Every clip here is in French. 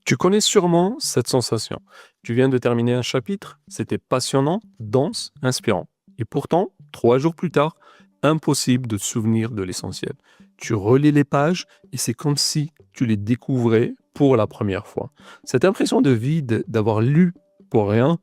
Tu connais sûrement cette sensation. Tu viens de terminer un chapitre, c'était passionnant, dense, inspirant. Et pourtant, 3 jours plus tard, impossible de te souvenir de l'essentiel. Tu relis les pages et c'est comme si tu les découvrais pour la première fois. Cette impression de vide, d'avoir lu pour rien,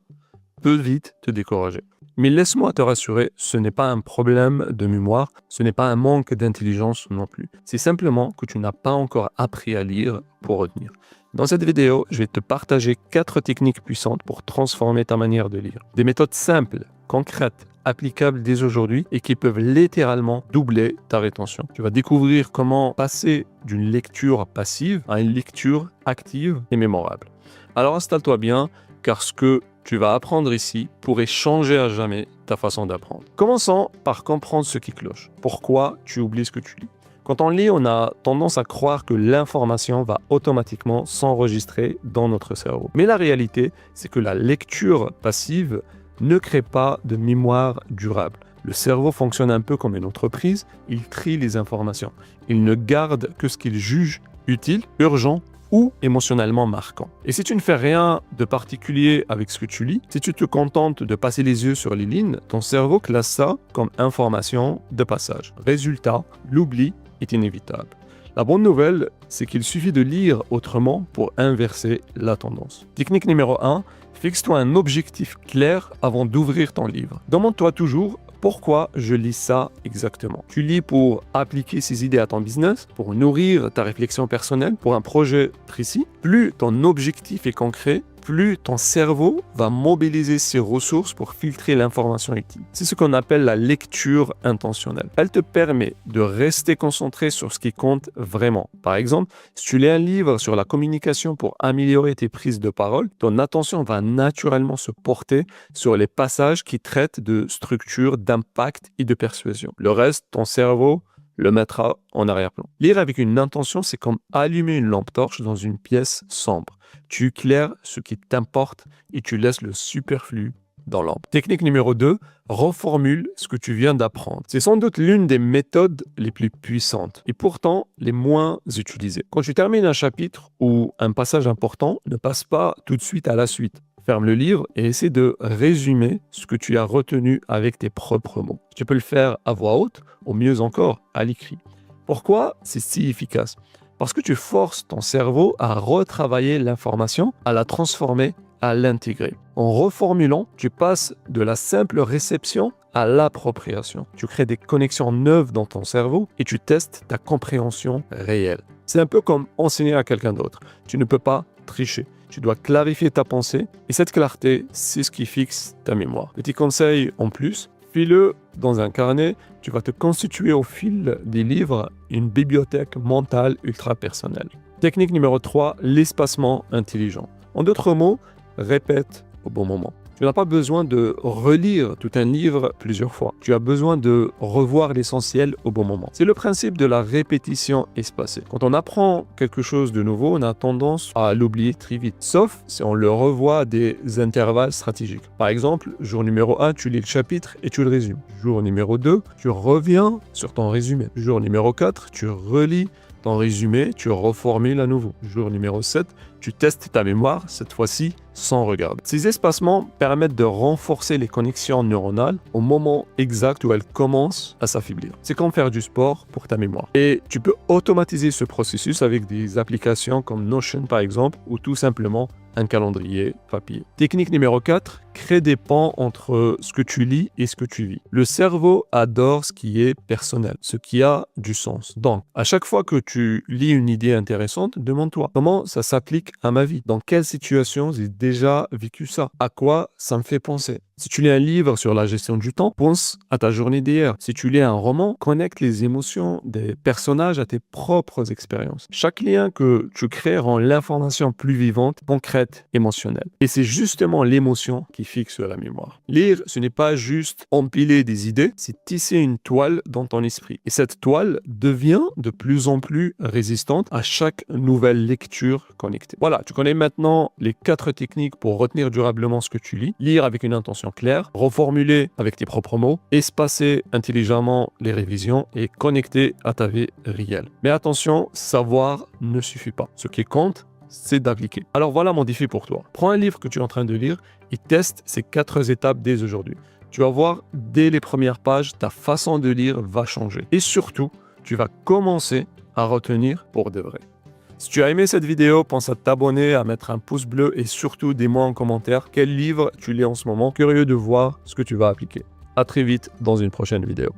peut vite te décourager. Mais laisse-moi te rassurer, ce n'est pas un problème de mémoire, ce n'est pas un manque d'intelligence non plus. C'est simplement que tu n'as pas encore appris à lire pour retenir. Dans cette vidéo, je vais te partager 4 techniques puissantes pour transformer ta manière de lire. Des méthodes simples, concrètes, applicables dès aujourd'hui et qui peuvent littéralement doubler ta rétention. Tu vas découvrir comment passer d'une lecture passive à une lecture active et mémorable. Alors installe-toi bien, car ce que tu vas apprendre ici pourrait changer à jamais ta façon d'apprendre. Commençons par comprendre ce qui cloche. Pourquoi tu oublies ce que tu lis? Quand on lit, on a tendance à croire que l'information va automatiquement s'enregistrer dans notre cerveau. Mais la réalité, c'est que la lecture passive ne crée pas de mémoire durable. Le cerveau fonctionne un peu comme une entreprise, il trie les informations. Il ne garde que ce qu'il juge utile, urgent ou émotionnellement marquant. Et si tu ne fais rien de particulier avec ce que tu lis, si tu te contentes de passer les yeux sur les lignes, ton cerveau classe ça comme information de passage. Résultat, l'oubli est inévitable. La bonne nouvelle, c'est qu'il suffit de lire autrement pour inverser la tendance. Technique numéro 1, fixe-toi un objectif clair avant d'ouvrir ton livre. Demande-toi toujours pourquoi je lis ça exactement. Tu lis pour appliquer ces idées à ton business, pour nourrir ta réflexion personnelle, pour un projet précis. Plus ton objectif est concret, plus ton cerveau va mobiliser ses ressources pour filtrer l'information utile. C'est ce qu'on appelle la lecture intentionnelle. Elle te permet de rester concentré sur ce qui compte vraiment. Par exemple, si tu lis un livre sur la communication pour améliorer tes prises de parole, ton attention va naturellement se porter sur les passages qui traitent de structure, d'impact et de persuasion. Le reste, ton cerveau le mettra en arrière-plan. Lire avec une intention, c'est comme allumer une lampe torche dans une pièce sombre. Tu éclaires ce qui t'importe et tu laisses le superflu dans l'ombre. Technique numéro 2, reformule ce que tu viens d'apprendre. C'est sans doute l'une des méthodes les plus puissantes et pourtant les moins utilisées. Quand tu termines un chapitre ou un passage important, ne passe pas tout de suite à la suite. Ferme le livre et essaie de résumer ce que tu as retenu avec tes propres mots. Tu peux le faire à voix haute ou mieux encore à l'écrit. Pourquoi c'est si efficace? Parce que tu forces ton cerveau à retravailler l'information, à la transformer, à l'intégrer. En reformulant, tu passes de la simple réception à l'appropriation. Tu crées des connexions neuves dans ton cerveau et tu testes ta compréhension réelle. C'est un peu comme enseigner à quelqu'un d'autre. Tu ne peux pas tricher. Tu dois clarifier ta pensée et cette clarté, c'est ce qui fixe ta mémoire. Petit conseil en plus, fais-le dans un carnet. Tu vas te constituer au fil des livres une bibliothèque mentale ultra personnelle. Technique numéro 3, l'espacement intelligent. En d'autres mots, répète au bon moment. Tu n'as pas besoin de relire tout un livre plusieurs fois. Tu as besoin de revoir l'essentiel au bon moment. C'est le principe de la répétition espacée. Quand on apprend quelque chose de nouveau, on a tendance à l'oublier très vite. Sauf si on le revoit à des intervalles stratégiques. Par exemple, jour numéro 1, tu lis le chapitre et tu le résumes. Jour numéro 2, tu reviens sur ton résumé. Jour numéro 4, tu relis ton résumé, tu reformules à nouveau. Jour numéro 7, tu testes ta mémoire, cette fois-ci sans regarder. Ces espacements permettent de renforcer les connexions neuronales au moment exact où elles commencent à s'affaiblir. C'est comme faire du sport pour ta mémoire. Et tu peux automatiser ce processus avec des applications comme Notion par exemple, ou tout simplement un calendrier papier. Technique numéro 4, crée des ponts entre ce que tu lis et ce que tu vis. Le cerveau adore ce qui est personnel, ce qui a du sens. Donc, à chaque fois que tu lis une idée intéressante, demande-toi comment ça s'applique à ma vie. Dans quelle situation j'ai déjà vécu ça? À quoi ça me fait penser? Si tu lis un livre sur la gestion du temps, pense à ta journée d'hier. Si tu lis un roman, connecte les émotions des personnages à tes propres expériences. Chaque lien que tu crées rend l'information plus vivante, concrète, émotionnelle. Et c'est justement l'émotion qui fixe la mémoire. Lire, ce n'est pas juste empiler des idées, c'est tisser une toile dans ton esprit. Et cette toile devient de plus en plus résistante à chaque nouvelle lecture connectée. Voilà, tu connais maintenant les 4 techniques pour retenir durablement ce que tu lis. Lire avec une intention claire, reformuler avec tes propres mots, espacer intelligemment les révisions et connecter à ta vie réelle. Mais attention, savoir ne suffit pas. Ce qui compte, c'est d'appliquer. Alors voilà mon défi pour toi. Prends un livre que tu es en train de lire et teste ces 4 étapes dès aujourd'hui. Tu vas voir, dès les premières pages, ta façon de lire va changer. Et surtout, tu vas commencer à retenir pour de vrai. Si tu as aimé cette vidéo, pense à t'abonner, à mettre un pouce bleu et surtout dis-moi en commentaire quel livre tu lis en ce moment. Curieux de voir ce que tu vas appliquer. À très vite dans une prochaine vidéo.